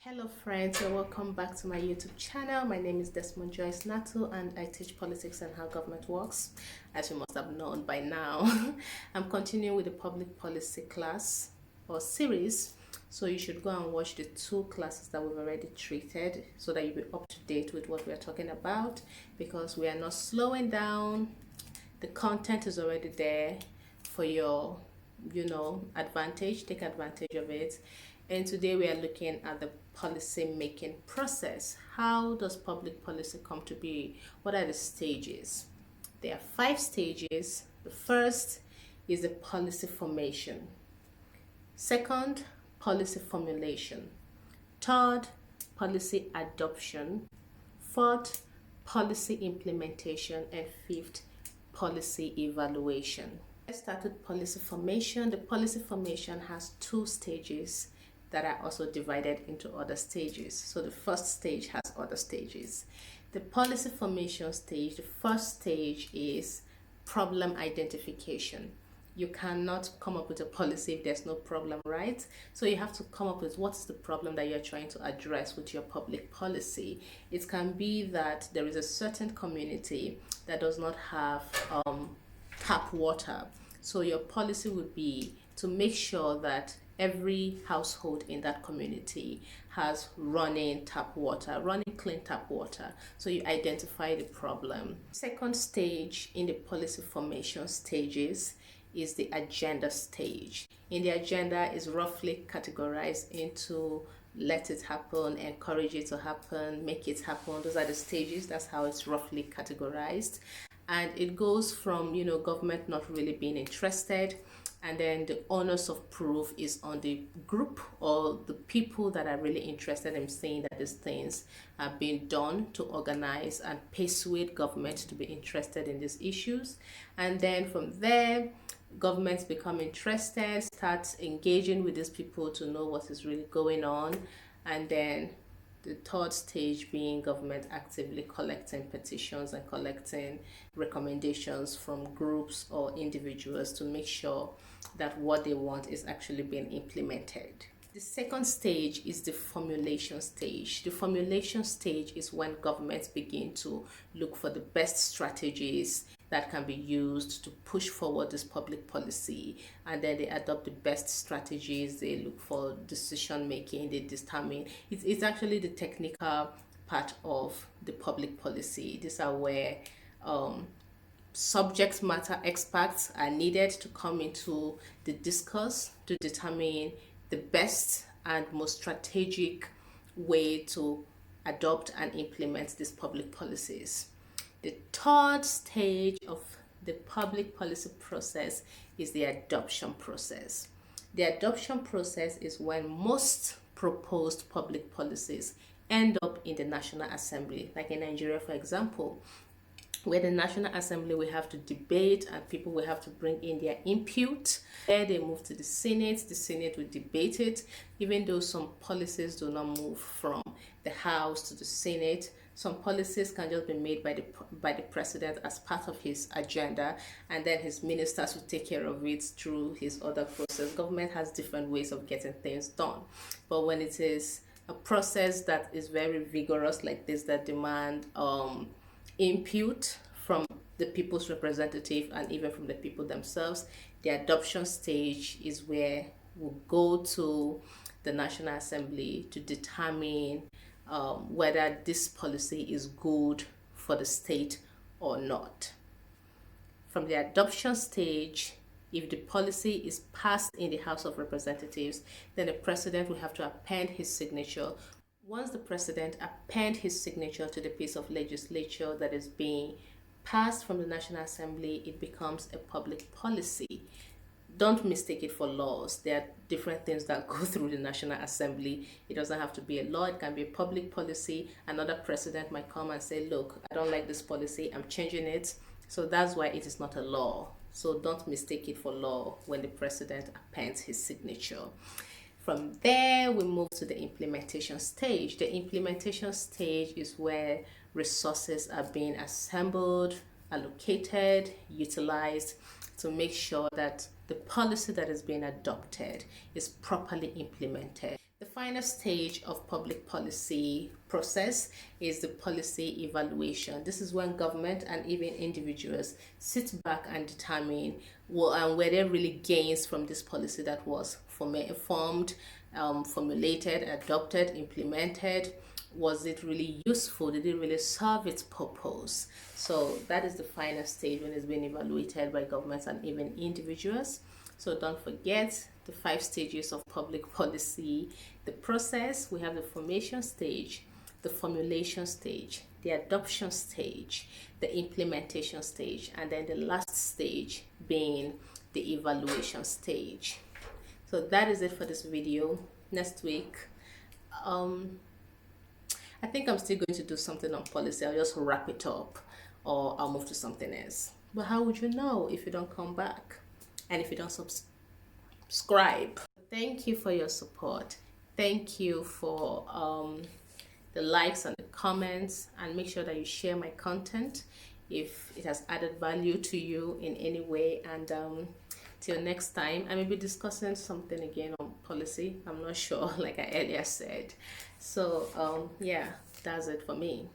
Hello friends, and welcome back to my YouTube channel. My name is Desmond Joyce Natu and I teach politics and how government works, as you must have known by now. I'm continuing with the public policy class or series, so you should go and watch the two classes that we've already treated so that you'll be up to date with what we're talking about, because we are not slowing down. The content is already there for your advantage. Take advantage of it. And today we are looking at the policy making process. How does public policy come to be? What are the stages? There are 5 stages. The first is the policy formation. Second, policy formulation. Third, policy adoption. Fourth, policy implementation. And fifth, policy evaluation. Let's start with policy formation. The policy formation has 2 stages that are also divided into other stages. So the first stage has other stages. The policy formation stage, the first stage is problem identification. You cannot come up with a policy if there's no problem, right? So you have to come up with what's the problem that you're trying to address with your public policy. It can be that there is a certain community that does not have tap water. So your policy would be to make sure that every household in that community has running tap water, running clean tap water. So you identify the problem. Second stage in the policy formation stages is the agenda stage. In the agenda is roughly categorized into let it happen, encourage it to happen, make it happen. Those are the stages. That's how it's roughly categorized. And it goes from, government not really being interested, and then the onus of proof is on the group or the people that are really interested in seeing that these things are being done to organize and persuade government to be interested in these issues. And then from there, governments become interested, start engaging with these people to know what is really going on. And then the third stage being government actively collecting petitions and collecting recommendations from groups or individuals to make sure that what they want is actually being implemented. The second stage is the formulation stage. The formulation stage is when governments begin to look for the best strategies that can be used to push forward this public policy, and then they adopt the best strategies. They look for decision making, they determine it's actually the technical part of the public policy. These are where subject matter experts are needed to come into the discourse to determine the best and most strategic way to adopt and implement these public policies. The third stage of the public policy process is the adoption process. The adoption process is when most proposed public policies end up in the National Assembly, like in Nigeria, for example, where the National Assembly will have to debate and people will have to bring in their input. There they move to the Senate will debate it. Even though some policies do not move from the House to the Senate, some policies can just be made by the president as part of his agenda, and then his ministers will take care of it through his other process. Government has different ways of getting things done, but when it is a process that is very vigorous like this, that demand input from the people's representative and even from the people themselves, the adoption stage is where we'll go to the National Assembly to determine whether this policy is good for the state or not. From the adoption stage, if the policy is passed in the House of Representatives, then the president will have to append his signature. Once the president appends his signature to the piece of legislature that is being passed from the National Assembly, it becomes a public policy. Don't mistake it for laws. There are different things that go through the National Assembly. It doesn't have to be a law. It can be a public policy. Another president might come and say, look, I don't like this policy, I'm changing it. So that's why it is not a law. So don't mistake it for law when the president appends his signature. From there, we move to the implementation stage. The implementation stage is where resources are being assembled, allocated, utilized to make sure that the policy that is being adopted is properly implemented. The final stage of public policy process is the policy evaluation. This is when government and even individuals sit back and determine were there really gains from this policy that was formed, formulated, adopted, implemented. Was it really useful? Did it really serve its purpose? So that is the final stage when it's being evaluated by governments and even individuals. So don't forget the 5 stages of public policy. The process, we have the formation stage, the formulation stage, the adoption stage, the implementation stage, and then the last stage being the evaluation stage. So that is it for this video. Next week, I think I'm still going to do something on policy. I'll just wrap it up or I'll move to something else. But how would you know if you don't come back and if you don't subscribe? Thank you for your support. Thank you for the likes and the comments, and make sure that you share my content if it has added value to you in any way. And till next time, I may be discussing something again on policy. I'm not sure, like I earlier said. So yeah, that's it for me.